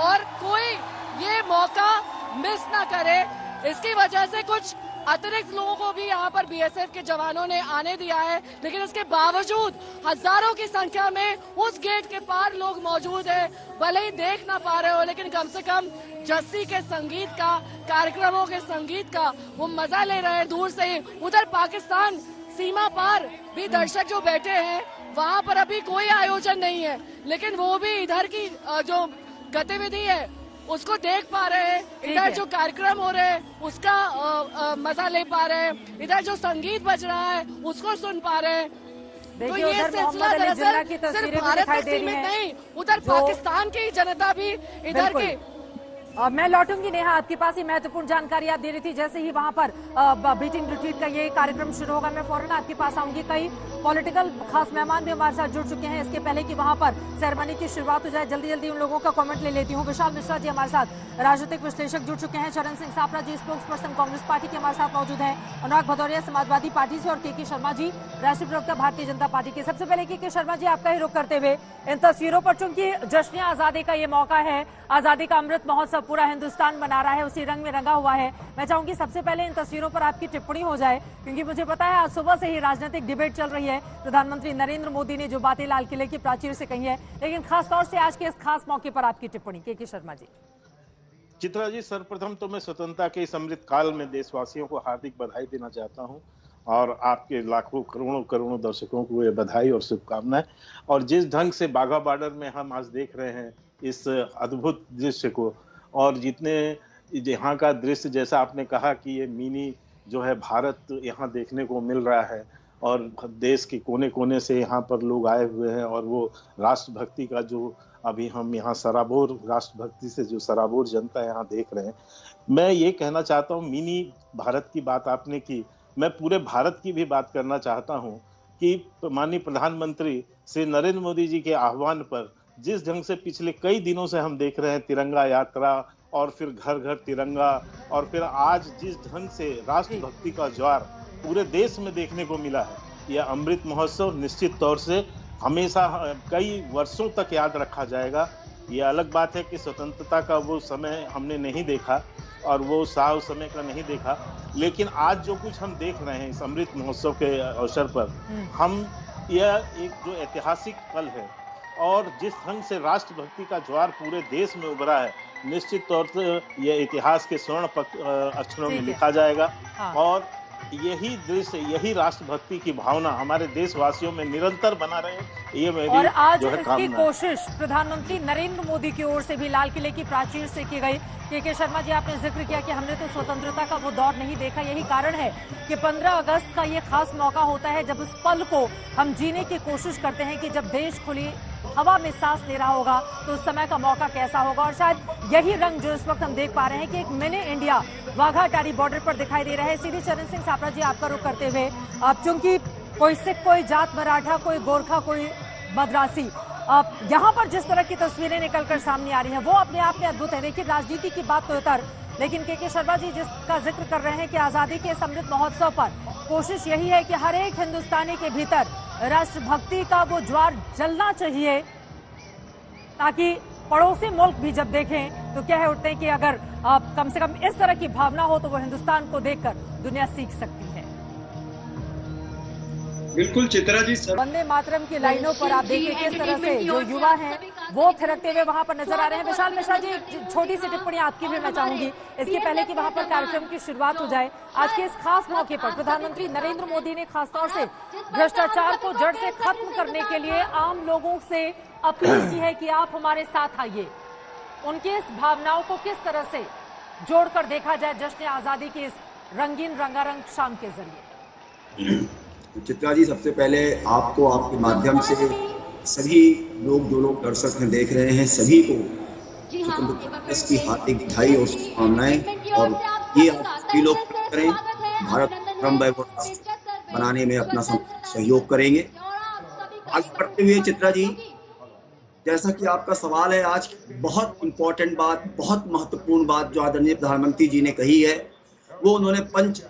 और कोई ये मौका मिस ना करे, इसकी वजह से कुछ अतिरिक्त लोगों को भी यहाँ पर बीएसएफ के जवानों ने आने दिया है। लेकिन इसके बावजूद हजारों की संख्या में उस गेट के पार लोग मौजूद हैं, भले ही देख ना पा रहे हो, लेकिन कम से कम जस्सी के संगीत का, कार्यक्रमों के संगीत का वो मजा ले रहे हैं दूर से ही। उधर पाकिस्तान सीमा पार भी दर्शक जो बैठे हैं, वहाँ पर अभी कोई आयोजन नहीं है, लेकिन वो भी इधर की जो गतिविधि है उसको देख पा रहे हैं, इधर जो कार्यक्रम हो रहे हैं उसका मजा ले पा रहे हैं, इधर जो संगीत बज रहा है उसको सुन पा रहे हैं। तो ये सिलसिला दरअसल सिर्फ भारत में सीमित नहीं, उधर पाकिस्तान की जनता भी इधर की। मैं लौटूंगी नेहा आपके पास, ही महत्वपूर्ण जानकारी आप दे रही थी। जैसे ही वहां पर बीटिंग रिट्रीट का ये कार्यक्रम शुरू होगा मैं फौरन आपके पास आऊंगी। कई पॉलिटिकल खास मेहमान भी हमारे साथ जुड़ चुके हैं इसके पहले कि वहां पर सेरेमनी की शुरुआत हो जाए। जल्दी जल्दी उन लोगों का कमेंट ले लेती हूँ। विशाल मिश्रा जी हमारे साथ राजनीतिक विश्लेषक जुड़ चुके हैं, चरण सिंह सापरा जी स्पोक्स पर्सन कांग्रेस पार्टी के हमारे साथ मौजूद हैं, अनुराग भदौरिया समाजवादी पार्टी से, और के शर्मा जी राष्ट्रीय प्रवक्ता भारतीय जनता पार्टी के। सबसे पहले के शर्मा जी आपका ही रुख करते हुए, इन तस्वीरों पर चूंकि जश्न आजादी का ये मौका है, आजादी का अमृत महोत्सव पूरा हिंदुस्तान मना रहा है, उसी रंग में रंगा हुआ है, मैं चाहूंगी सबसे पहले इन तस्वीरों पर आपकी टिप्पणी हो जाए, क्योंकि मुझे पता है आज सुबह से ही राजनीतिक डिबेट चल रही है। प्रधानमंत्री नरेंद्र मोदी ने जो बातें लाल किले की प्राचीर से कही है, लेकिन खासतौर से आज के इस खास मौके पर आपकी टिप्पणी के शर्मा जी। चित्रा जी, सर्वप्रथम तो मैं स्वतंत्रता के इस अमृत काल में देशवासियों को हार्दिक बधाई देना चाहता हूं, और आपके लाखों करोड़ों दर्शकों को ये बधाई और शुभकामनाएं। और जिस ढंग से बाघा बॉर्डर में हम आज देख रहे हैं इस अद्भुत दृश्य को, और जितने यहाँ का दृश्य, जैसा आपने कहा कि ये मिनी जो है भारत यहाँ देखने को मिल रहा है, और देश के कोने कोने से यहाँ पर लोग आए हुए हैं, और वो राष्ट्रभक्ति का जो अभी हम यहाँ सराबोर, राष्ट्रभक्ति से जो सराबोर जनता यहाँ देख रहे हैं। मैं ये कहना चाहता हूँ, मिनी भारत की बात आपने की, मैं पूरे भारत की भी बात करना चाहता हूँ कि माननीय प्रधानमंत्री श्री नरेंद्र मोदी जी के आह्वान पर जिस ढंग से पिछले कई दिनों से हम देख रहे हैं तिरंगा यात्रा, और फिर घर घर तिरंगा, और फिर आज जिस ढंग से राष्ट्रभक्ति का ज्वार पूरे देश में देखने को मिला है, यह अमृत महोत्सव निश्चित तौर से हमेशा कई वर्षों तक याद रखा जाएगा। ये अलग बात है कि स्वतंत्रता का वो समय हमने नहीं देखा और वो उत्साह उस समय का नहीं देखा, लेकिन आज जो कुछ हम देख रहे हैं इस अमृत महोत्सव के अवसर पर, हम यह एक जो ऐतिहासिक पल है, और जिस ढंग से राष्ट्रभक्ति का ज्वार पूरे देश में उभरा है, निश्चित तौर से यह इतिहास के स्वर्ण अक्षरों में लिखा जाएगा। और यही दृश्य, यही राष्ट्रभक्ति की भावना हमारे देशवासियों में निरंतर बना रहे, ये मेरी और आज जो है इसकी कोशिश प्रधानमंत्री नरेंद्र मोदी की ओर से भी लाल किले की प्राचीर से की गई। के शर्मा जी, आपने जिक्र किया कि हमने तो स्वतंत्रता का वो दौर नहीं देखा, यही कारण है कि 15 अगस्त का ये खास मौका होता है जब उस पल को हम जीने की कोशिश करते हैं कि जब देश खुली हवा में सांस ले रहा होगा तो उस समय का मौका कैसा होगा। और शायद यही रंग जो इस वक्त हम देख पा रहे हैं कि एक mini India Wagah Attari border पर दिखाई दे रहा है। सीधी चरण सिंह सापरा जी आपका रुख करते हुए, अब चूंकि कोई सिख, कोई जाट मराठा, कोई गोरखा, कोई मद्रासी, यहाँ पर जिस तरह की तस्वीरें निकलकर सामने आ रही हैं वो अपने आप में अद्भुत है। देखिए राजनीति की बात तो उतर, लेकिन के शर्मा जी जिसका जिक्र कर रहे हैं कि आजादी के इस अमृत महोत्सव पर कोशिश यही है कि हर एक हिंदुस्तानी के भीतर राष्ट्रभक्ति का वो ज्वार जलना चाहिए, ताकि पड़ोसी मुल्क भी जब देखें तो कह उठते हैं कि अगर कम से कम इस तरह की भावना हो तो वो हिंदुस्तान को देखकर दुनिया सीख सकती है। बिल्कुल चित्रा जी, वंदे मातरम की लाइनों पर आप देखिए किस तरह से जो युवा हैं वो थिरकते हुए वहां पर नजर आ रहे हैं। विशाल मिश्रा जी, छोटी सी टिप्पणी आपकी भी मैं चाहूंगी इसके पहले कि वहां पर कार्यक्रम की शुरुआत हो जाए। आज के इस खास मौके पर प्रधानमंत्री नरेंद्र मोदी ने खासतौर से भ्रष्टाचार को जड़ से खत्म करने के लिए आम लोगों से अपील की है कि आप हमारे साथ आइए। उनकी इस भावनाओं को किस तरह से जोड़कर देखा जाए जश्न आजादी की इस रंगीन रंगारंग शाम के जरिए? चित्रा जी, सबसे पहले आपको आपके माध्यम से सभी लोग, जो लोग दर्शक हैं, देख रहे हैं, सभी को स्वतंत्रता दिवस की हार्दिक बधाई और शुभकामनाएं। और ये आप सभी लोग करें, भारत परम वैभव राष्ट्र बनाने में अपना सहयोग करेंगे। आगे बढ़ते हुए चित्रा जी, जैसा कि आपका सवाल है, आज बहुत इम्पोर्टेंट बात, बहुत महत्वपूर्ण बात जो आदरणीय प्रधानमंत्री जी ने कही है, वो उन्होंने पंच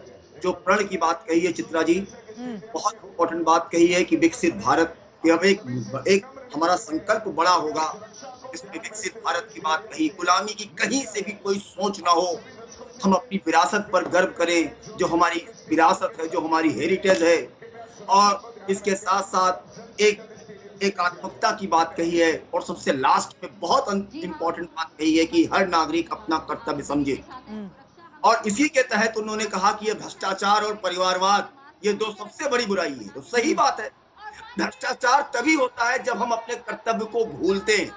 जो प्रण की बात कही है चित्रा जी, बहुत इम्पोर्टेंट बात कही है कि विकसित भारत की अब एक हमारा संकल्प बड़ा होगा। इसमें विकसित भारत की बात कही, गुलामी की कहीं से भी कोई सोच ना हो, हम अपनी विरासत पर गर्व करें, जो हमारी विरासत है, जो हमारी हेरिटेज है। और इसके साथ साथ एक आत्मकता की बात कही है, और सबसे लास्ट में बहुत इम्पोर्टेंट बात कही है कि हर नागरिक अपना कर्तव्य समझे। और इसी के तहत उन्होंने कहा कि ये भ्रष्टाचार और परिवारवाद, ये दो सबसे बड़ी बुराई है। तो सही बात है, भ्रष्टाचार तभी होता है जब हम अपने कर्तव्य को भूलते हैं।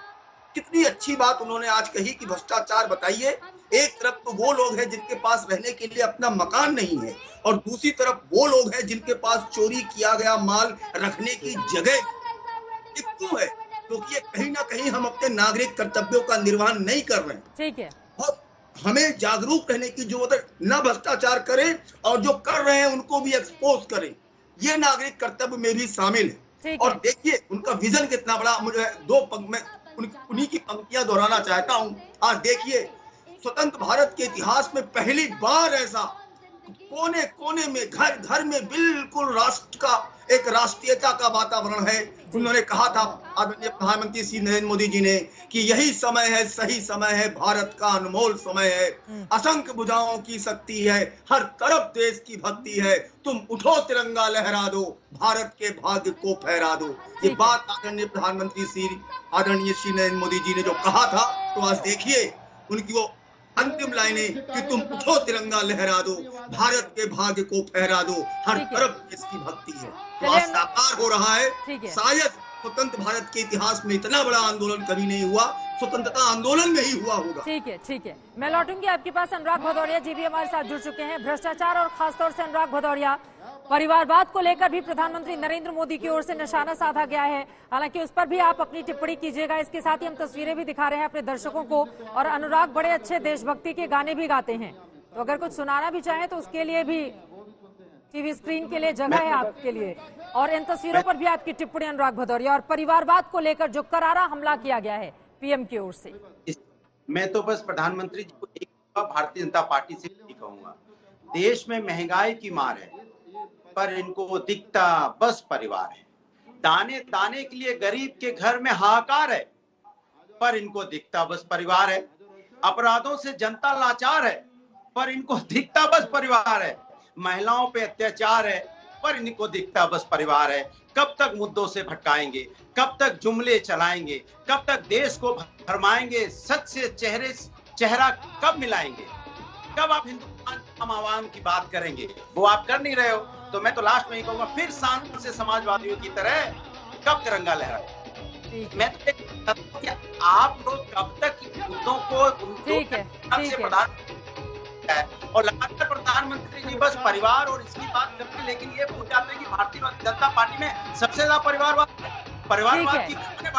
कितनी अच्छी बात उन्होंने आज कही कि भ्रष्टाचार, बताइए, एक तरफ तो वो लोग हैं जिनके पास रहने के लिए अपना मकान नहीं है, और दूसरी तरफ वो लोग हैं जिनके पास चोरी किया गया माल रखने की जगह क्यों है? क्योंकि ये कहीं ना कहीं हम अपने नागरिक कर्तव्यों का निर्वहन नहीं कर रहे हैं। ठीक है, हमें जागरूक रहने की जरूरत है, न भ्रष्टाचार करें और जो कर रहे हैं उनको भी एक्सपोज करें। ये नागरिक कर्तव्य में भी शामिल है। और देखिए उनका विजन कितना बड़ा। मुझे उन्हीं की पंक्तियां दोहराना चाहता हूं। आज देखिए, स्वतंत्र भारत के इतिहास में पहली बार ऐसा कोने कोने में, घर घर में बिल्कुल राष्ट्र का, एक राष्ट्रीयता का वातावरण है। उन्होंने कहा था आदरणीय प्रधानमंत्री श्री नरेंद्र मोदी जी ने कि यही समय है, सही समय है, भारत का अनमोल समय है, असंख्य भुजाओं की शक्ति है, हर तरफ देश की भक्ति है, तुम उठो तिरंगा लहरा दो, भारत के भाग्य को फहरा दो। ये बात आदरणीय प्रधानमंत्री श्री नरेंद्र मोदी जी ने जो कहा था, तो आज देखिए उनकी वो अंतिम लाइनें कि तुम उठो तिरंगा लहरा दो, भारत के भाग्य को फहरा दो, हर तरफ इसकी भक्ति है। तो आज साकार हो रहा है। शायद स्वतंत्र भारत के इतिहास में इतना बड़ा आंदोलन कभी नहीं हुआ, स्वतंत्रता आंदोलन में ही हुआ होगा। ठीक है, मैं लौटूंगी आपके पास। अनुराग भदौरिया जी भी हमारे साथ जुड़ चुके हैं। भ्रष्टाचार और खासतौर से अनुराग भदौरिया, परिवारवाद को लेकर भी प्रधानमंत्री नरेंद्र मोदी की ओर से निशाना साधा गया है, हालांकि उस पर भी आप अपनी टिप्पणी कीजिएगा। इसके साथ ही हम तस्वीरें भी दिखा रहे हैं अपने दर्शकों को, और अनुराग बड़े अच्छे देशभक्ति के गाने भी गाते हैं, तो अगर कुछ सुनाना भी चाहें तो उसके लिए भी टीवी स्क्रीन के लिए जगह है आपके लिए। और इन तस्वीरों पर भी आपकी टिप्पणी अनुराग भदौरिया, और परिवारवाद को लेकर जो करारा हमला किया गया है पीएम की ओर से। मैं तो बस प्रधानमंत्री जी को एक भारतीय जनता पार्टी से कहूंगा, देश में महंगाई की मार है, पर इनको दिखता बस परिवार है। दाने दाने के लिए गरीब के घर में हाहाकार है, पर इनको दिखता बस परिवार है। अपराधों से जनता लाचार है, पर इनको दिखता बस परिवार है। महिलाओं पे अत्याचार है, पर इनको दिखता बस परिवार है। कब तक मुद्दों से भटकाएंगे, कब तक जुमले चलाएंगे, कब तक देश को भरमाएंगे, सच से चेहरा कब मिलाएंगे, कब आप हिंदुस्तान आम आवाम की बात करेंगे? वो आप कर नहीं रहे हो। तो मैं तो लास्ट में ही कहूंगा, फिर शांत से समाजवादियों की तरह कब तिरंगा लहराए। मैं तो आप लोग कब तक मुद्दों को और लगातार प्रधानमंत्री जी बस परिवार और इसकी बात करते हैं, लेकिन ये भूल जाते हैं कि भारतीय जनता पार्टी में सबसे ज्यादा परिवारवाद की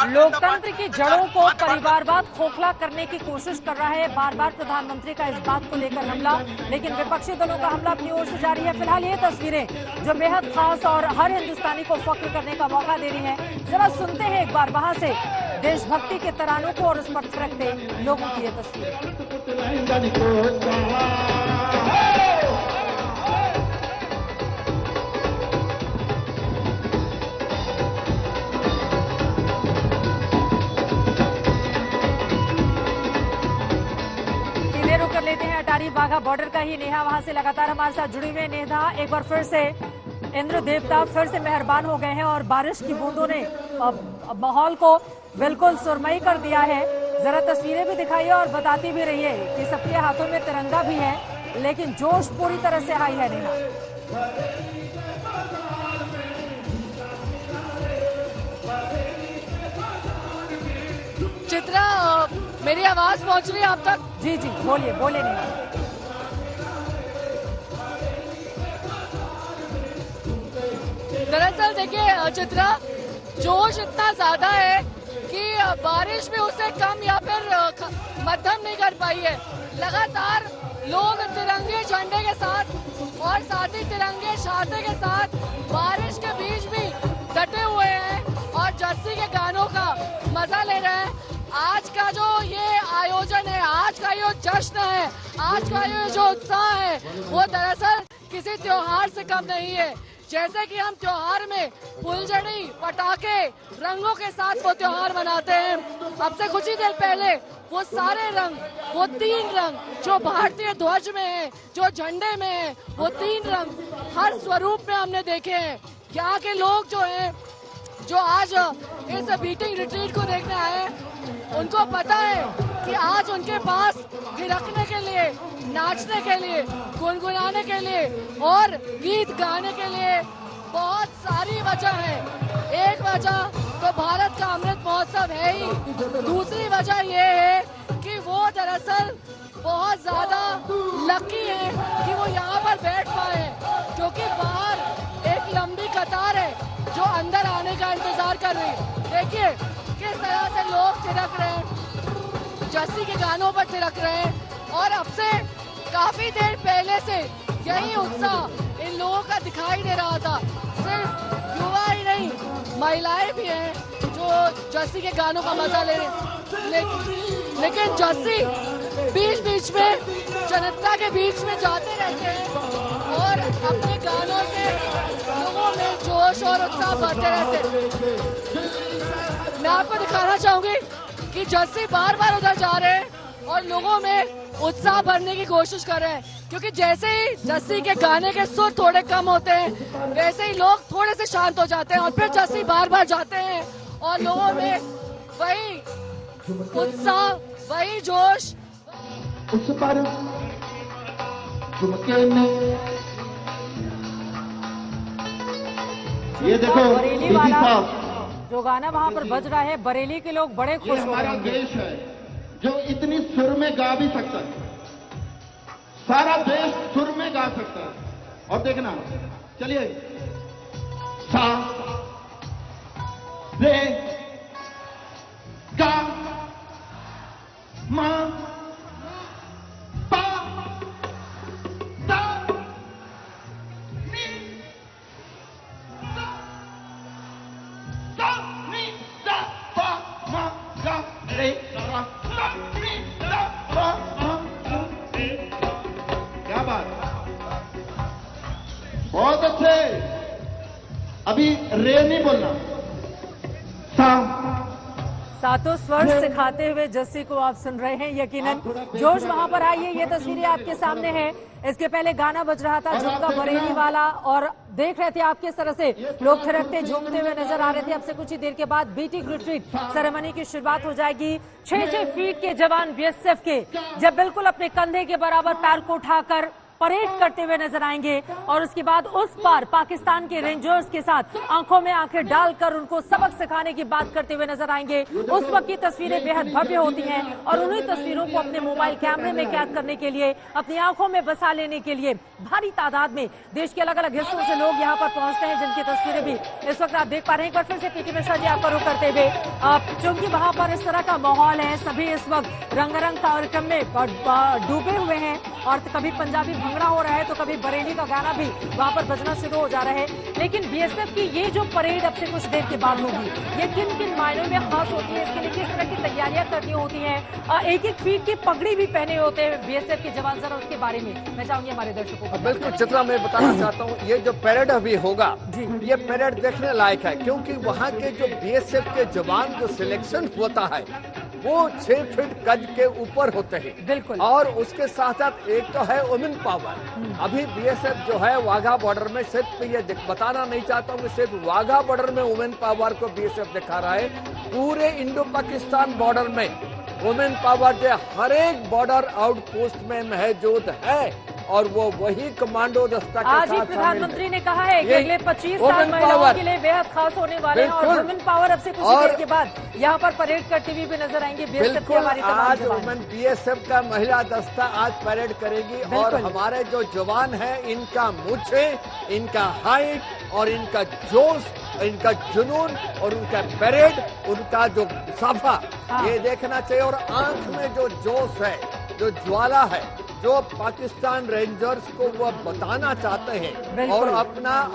लोकतंत्र की जड़ों को परिवारवाद खोखला करने की कोशिश कर रहा है। बार बार प्रधानमंत्री का इस बात को लेकर हमला, लेकिन विपक्षी दलों का हमला अपनी ओर से जारी है। फिलहाल ये तस्वीरें जो बेहद खास और हर हिंदुस्तानी को फख्र करने का मौका दे रही हैं, जरा सुनते हैं एक बार वहां से देशभक्ति के तरानों को और उस पर थिरकते लोगों की ये तस्वीरें। वाघा बॉर्डर का ही नेहा वहां से लगातार हमारे साथ जुड़ी हुई है। नेहा, एक बार फिर से इंद्र देवता फिर से मेहरबान हो गए हैं और बारिश की बूंदों ने माहौल को बिल्कुल सुरमई कर दिया है। जरा तस्वीरें भी दिखाइए और बताती भी रहिए कि सबके हाथों में तिरंगा भी है, लेकिन जोश पूरी तरह से हाई है। नेहा, चित्रा, मेरी आवाज पहुंच रही है आप तक? जी जी, बोलिए बोलिए नेहा। दरअसल देखिए चित्रा, जोश इतना ज्यादा है कि बारिश भी उससे कम या फिर मध्यम नहीं कर पाई है। लगातार लोग तिरंगे झंडे के साथ और साथ ही तिरंगे छाते के साथ बारिश के बीच भी डटे हुए हैं और जर्सी के गानों का मजा ले रहे हैं। आज का जो ये आयोजन है, आज का ये जश्न है, आज का ये जो उत्साह है, वो दरअसल किसी त्योहार से कम नहीं है। जैसे कि हम त्योहार में फुलझड़ी, पटाखे, रंगों के साथ वो त्योहार मनाते हैं, अब से कुछ ही देर पहले वो सारे रंग, वो 3 रंग जो भारतीय ध्वज में है, जो झंडे में है, वो 3 रंग हर स्वरूप में हमने देखे हैं। यहाँ के लोग जो हैं, जो आज इस बीटिंग रिट्रीट को देखने आए हैं, उनको पता है कि आज उनके पास थिरकने के लिए, नाचने के लिए, गुनगुनाने के लिए और गीत गाने के लिए बहुत सारी वजह है। एक वजह तो भारत का अमृत महोत्सव है ही, दूसरी वजह ये है कि वो दरअसल बहुत ज्यादा लकी है कि वो यहाँ पर बैठ पाए, क्योंकि बाहर एक लंबी कतार है जो अंदर आने का इंतजार कर रही है। देखिए किस तरह से लोग थिरक रहे हैं, जर्सी के गानों पर थिरक रहे हैं और अब से काफी देर पहले से यही उत्साह इन लोगों का दिखाई दे रहा था। सिर्फ युवा ही नहीं, महिलाएं भी हैं जो जर्सी के गानों का मजा ले रहे हैं। लेकिन जर्सी बीच बीच में जनता के बीच में जाते रहते हैं और अपने गानों से लोगों में जोश और उत्साह बढ़ते रहते हैं। मैं आपको दिखाना चाहूंगी कि जर्सी बार बार उधर जा रहे हैं और लोगों में उत्साह भरने की कोशिश कर रहे हैं, क्योंकि जैसे ही जर्सी के गाने के सुर थोड़े कम होते हैं, वैसे ही लोग थोड़े से शांत हो जाते हैं और फिर जर्सी बार बार जाते हैं और लोगों में वही उत्साह, वही जोश। उस पर झुमके में ये देखो बरेली दीदी वाला साहब, जो गाना वहाँ पर बज रहा है, बरेली के लोग बड़े ये खुश हो रहे हमारा हैं। देश है जो इतनी सुर में गा भी सकता है, सारा देश सुर में गा सकता है। और देखना, चलिए, सा रे गा मा पा दा नी सा नी दा पा मा गा रे गा सा नी दा पा मा। क्या बात, बहुत अच्छे। अभी रे नहीं बोलना, सा। सातों स्वर सिखाते हुए जस्सी को आप सुन रहे हैं। यकीनन जोश वहां पर आई है। ये तस्वीरें आपके सामने हैं। इसके पहले गाना बज रहा था झुमका बरेली वाला और देख रहे थे आप किस तरह से लोग थिरकते झूमते हुए नजर आ रहे थे। अब से कुछ ही देर के बाद बीटिंग रिट्रीट सेरेमनी की शुरुआत हो जाएगी। 6-6 फीट के जवान बीएसएफ के जब बिल्कुल अपने कंधे के बराबर पैर को उठाकर परेड करते हुए नजर आएंगे और उसके बाद उस पार पाकिस्तान के रेंजर्स के साथ आंखों में आंखें डालकर उनको सबक सिखाने की बात करते हुए नजर आएंगे। उस वक्त की तस्वीरें बेहद भव्य होती हैं और उन्हीं तस्वीरों को अपने मोबाइल कैमरे में कैद करने के लिए, अपनी आंखों में बसा लेने के लिए भारी तादाद में देश के अलग अलग हिस्सों से लोग यहाँ पर पहुंचते हैं, जिनकी तस्वीरें भी इस वक्त आप देख पा रहे हैं। एक बार फिर से पीटी मिश्रा जी आपका रुख करते हुए, क्योंकि वहां पर इस तरह का माहौल है, सभी इस वक्त रंगारंग कार्यक्रम में डूबे हुए हैं और कभी पंजाबी भंगड़ा हो रहा है तो कभी बरेली का गाना भी वहां पर बजना शुरू हो जा रहा है। लेकिन बीएसएफ की ये जो परेड अब से कुछ देर के बाद होगी, ये किन किन मायनों में खास होती है, इसके लिए किस तरह की तैयारियां करनी होती हैं, 1-1 फीट की पगड़ी भी पहने होते हैं बीएसएफ के जवान, जरा उसके बारे में मैं चाहूंगी हमारे दर्शकों को। बिल्कुल चित्रा, मैं बताना चाहता हूँ ये जो परेड अभी होगा, ये परेड देखने लायक है, क्योंकि वहाँ के जो बीएसएफ के जवान जो सिलेक्शन होता है वो 6 फीट गज के ऊपर होते हैं। बिल्कुल। और उसके साथ साथ एक तो है वुमेन पावर। अभी बीएसएफ जो है वाघा बॉर्डर में, सिर्फ ये बताना नहीं चाहता हूँ कि सिर्फ वाघा बॉर्डर में वुमेन पावर को बीएसएफ दिखा रहा है, पूरे इंडो पाकिस्तान बॉर्डर में वुमेन पावर जो हर एक बॉर्डर आउटपोस्ट में मौजूद है और वो वही कमांडो दस्ता के आज ही साथ प्रधानमंत्री ने कहा है कि ये अगले 25 वुमेन साल महिलाओं पावर। के लिए बेहद खास होने वाले हैं और बिल्कुल। वुमेन पावर अब से कुछ और देर के बाद यहाँ पर परेड करती हुई भी नजर आएंगी बीएसएफ की बिल्कुल। हमारी तमाम आज जवान। वुमेन बीएसएफ का महिला दस्ता आज परेड करेगी और बिल्कुल। हमारे जो जवान हैं इनका मुझे, इनका हाइट और इनका जोश, इनका जुनून और उनका परेड, उनका जो साफा, हाँ। ये देखना चाहिए। और आंख में जो जोश है, जो ज्वाला है, जो पाकिस्तान रेंजर्स को वो बताना चाहते हैं बिल्कुल। और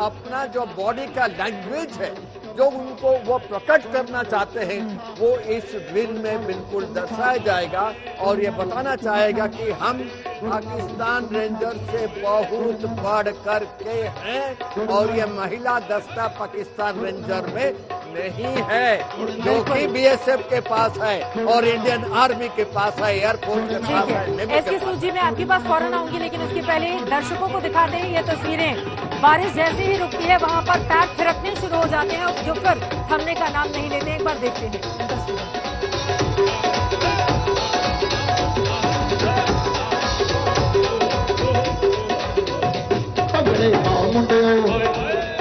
अपना जो बॉडी का लैंग्वेज है, जो उनको वो प्रकट करना चाहते हैं, वो इस ड्रिल में बिल्कुल दर्शाया जाएगा और ये बताना चाहेगा कि हम पाकिस्तान रेंजर से बहुत बढ़ कर के हैं और ये महिला दस्ता पाकिस्तान रेंजर में नहीं है, जो कि बीएसएफ के पास है और इंडियन आर्मी के पास है, एयरफोर्स के पास है, नेवी के एसके पास। सूजी में आपके पास फौरन आऊंगी, लेकिन उसके पहले दर्शकों को दिखाते हैं ये तस्वीरें। बारिश जैसे ही रुकती है वहां पर पैर थिरकने शुरू हो जाते हैं जो फिर थमने का नाम नहीं लेते। एक बार देखते हैं इन तस्वीरों। ਭੰਗੜੇ ਪਾਓ ਮੁੰਡਿਓ,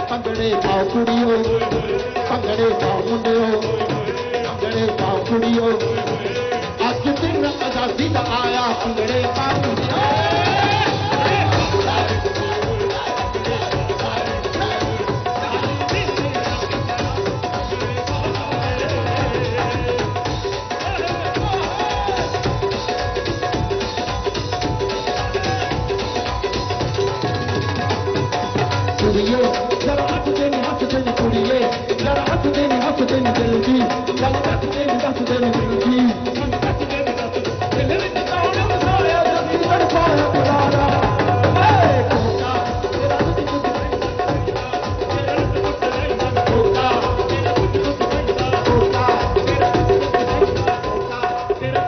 ਭੰਗੜੇ ਪਾਓ ਕੁੜੀਓ, ਭੰਗੜੇ ਪਾਓ ਮੁੰਡਿਓ, ਭੰਗੜੇ ਪਾਓ ਕੁੜੀਓ, ਅੱਜ ਦਿਨ ਆਜ਼ਾਦੀ ਦਾ ਆਇਆ, ਭੰਗੜੇ ਪਾਓ ਮੁੰਡਿਓ। ਕੁੜੀਏ ਜਰਾ ਹੱਸਦੇ ਨੀ ਕੁੜੀਏ, ਜਰਾ ਹੱਸਦੇ ਨੀ ਦਿਲ ਦੀ, ਜਰਾ ਹੱਸਦੇ ਨੀ ਦਿਲ ਦੀ, ਦਿਲ ਵਿੱਚ ਕੌਣ ਵਸਾਇਆ ਜੱਦੀ ਤੜਫਾਇਆ ਪੁਰਾਣਾ, ਏ ਕੋਕਾ ਤੇਰਾ ਕੁਝ ਕੋਕਾ ਤੇਰਾ ਕੁਝ ਕੋਕਾ ਤੇਰਾ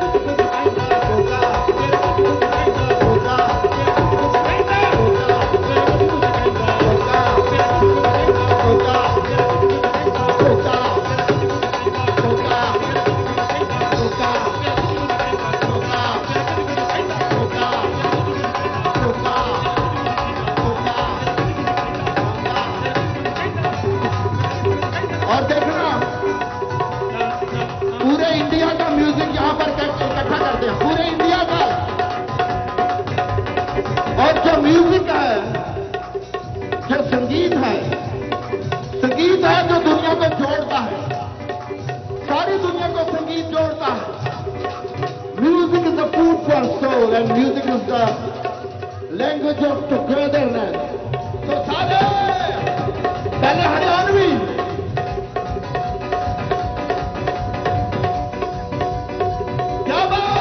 और देखना पूरे इंडिया का म्यूजिक यहाँ पर इकट्ठा करते हैं, पूरे इंडिया का। और जो म्यूजिक है, जो संगीत है जो दुनिया को जोड़ता है, सारी दुनिया को संगीत जोड़ता है। Music is the food for soul and music is the language of togetherness. तो सारे पहले हरियाणवी, क्या बात,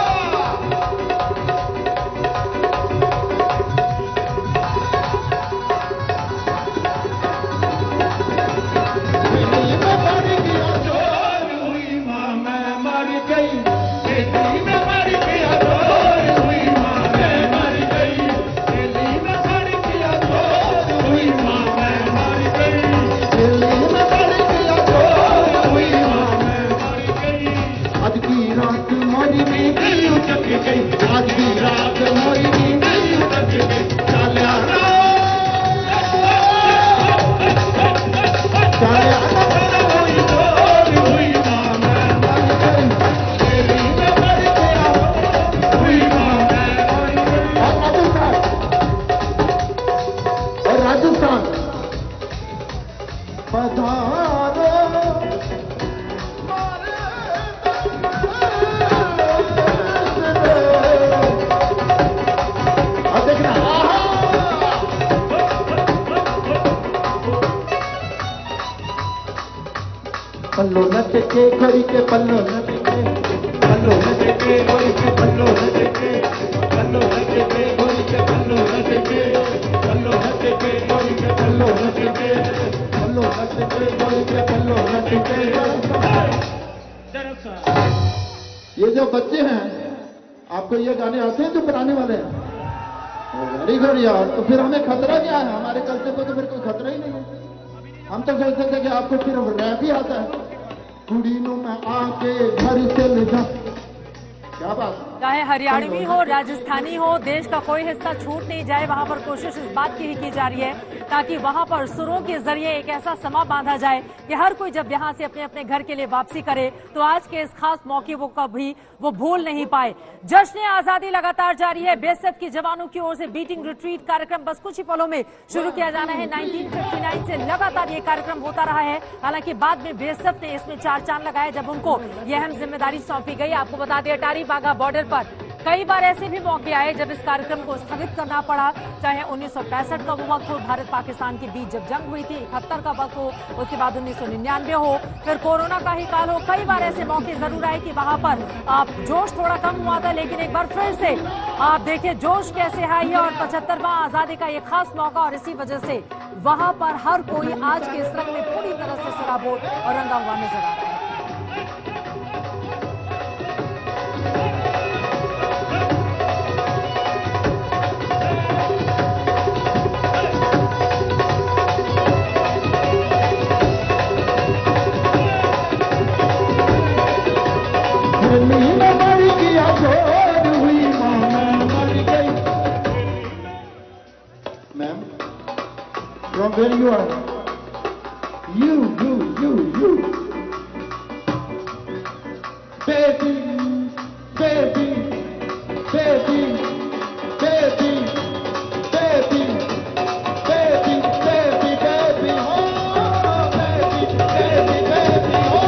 दिल्ली में मर गया जोर हुई माँ मैं मर गई, दिल्ली में मर गया जोर हुई माँ मैं मर गई, दिल्ली में मर गया जोर हुई माँ मैं मर गई, दिल्ली में मर गया जोर हुई माँ मैं मर गई। आज की रात मोरी नींद उजक गई, आज की रात मोरी नींद उजक गई, चाल्या और राजस्थान पधारो और देखना पल्लो नच के घोड़ी के पल्लो नच के, पल्लो नच के घोड़ी के पल्लो नच के, पल्लो नच के घोड़ी के पल्लो नच के, पल्लो नच के घोड़ी के पल्लो नच के, पल्लो नच के घोड़ी के पल्लो नच के। ये जो बच्चे हैं, आपको ये गाने आते हैं जो बनाने वाले हैं? वेरी गुड यार। तो फिर हमें खतरा क्या है? हमारे कल्चर को तो फिर कोई खतरा ही नहीं है। हम तो सोचते थे कि आपको सिर्फ रैप ही आता है। कुड़ी नु मैं आके घर से ले जा, क्या बात। चाहे हरियाणवी हो, राजस्थानी हो, देश का कोई हिस्सा छूट नहीं जाए, वहां पर कोशिश इस बात की ही की जा रही है ताकि वहां पर सुरों के जरिए एक ऐसा समा बांधा जाए कि हर कोई जब यहां से अपने अपने घर के लिए वापसी करे तो आज के इस खास मौके को कभी वो भूल नहीं पाए। जश्न आजादी लगातार जारी है। बीएसएफ के जवानों की ओर से बीटिंग रिट्रीट कार्यक्रम बस कुछ ही पलों में शुरू किया जाना है। 1959 से लगातार ये कार्यक्रम होता रहा है। हालांकि बाद में बीएसएफ ने इसमें चार चांद लगाए जब उनको यह अहम जिम्मेदारी सौंपी गई। आपको बता दें, अटारी वाघा बॉर्डर पर कई बार ऐसे भी मौके आए जब इस कार्यक्रम को स्थगित करना पड़ा, चाहे 1965 का वो वक्त हो, भारत पाकिस्तान के बीच जब जंग हुई थी, 71 का वक्त हो, उसके बाद 1999 हो, फिर कोरोना का ही काल हो। कई बार ऐसे मौके जरूर आए कि वहां पर जोश थोड़ा कम हुआ था, लेकिन एक बार फिर से आप देखिए जोश कैसे आई है और 75वां आजादी का ये खास मौका, और इसी वजह से वहां पर हर कोई आज के इस रंग में पूरी तरह से सराबोर और रंगा हुआ नजर आ रहा है। Ma'am, from where you are? You. Baby, baby, baby, baby, baby, baby, baby, baby, oh, baby, baby, baby, oh,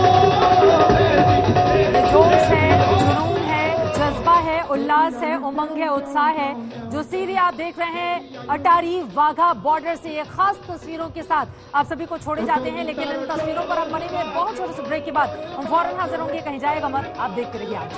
baby. ये जोश है, जुनून है, जज्बा है, उल्लास है, उमंग है, उत्साह है, जो सीधे आप देख रहे हैं अटारी वाघा बॉर्डर से ये खास तस्वीरों के साथ आप सभी को छोड़े जाते हैं। लेकिन इन तस्वीरों पर हम बने हुए बहुत छोटे से ब्रेक के बाद हम फौरन हाजिर होंगे, कहीं जाएगा मत, आप देखते रहिए। आज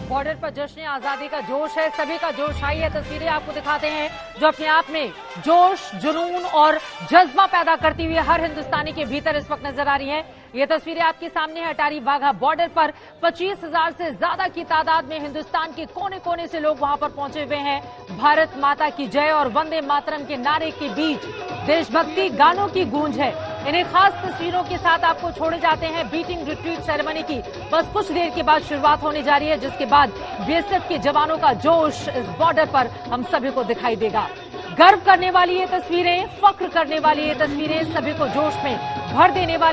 बॉर्डर पर जश्न आजादी का जोश है, सभी का जोश आई है। तस्वीरें आपको दिखाते हैं जो अपने आप में जोश, जुनून और जज्बा पैदा करती हुई हर हिंदुस्तानी के भीतर इस वक्त नजर आ रही हैं। ये तस्वीरें आपके सामने है। अटारी वाघा बॉर्डर पर 25,000 से ज्यादा की तादाद में हिंदुस्तान के कोने कोने से लोग वहां पर पहुंचे हुए हैं। भारत माता की जय और वंदे मातरम के नारे के बीच देशभक्ति गानों की गूंज है। इन्हें खास तस्वीरों के साथ आपको छोड़े जाते हैं। बीटिंग रिट्रीट सेरेमनी की बस कुछ देर के बाद शुरुआत होने जा रही है, जिसके बाद बीएसएफ के जवानों का जोश इस बॉर्डर पर हम सभी को दिखाई देगा। गर्व करने वाली ये तस्वीरें, फख्र करने वाली ये तस्वीरें, सभी को जोश में भर देने वाली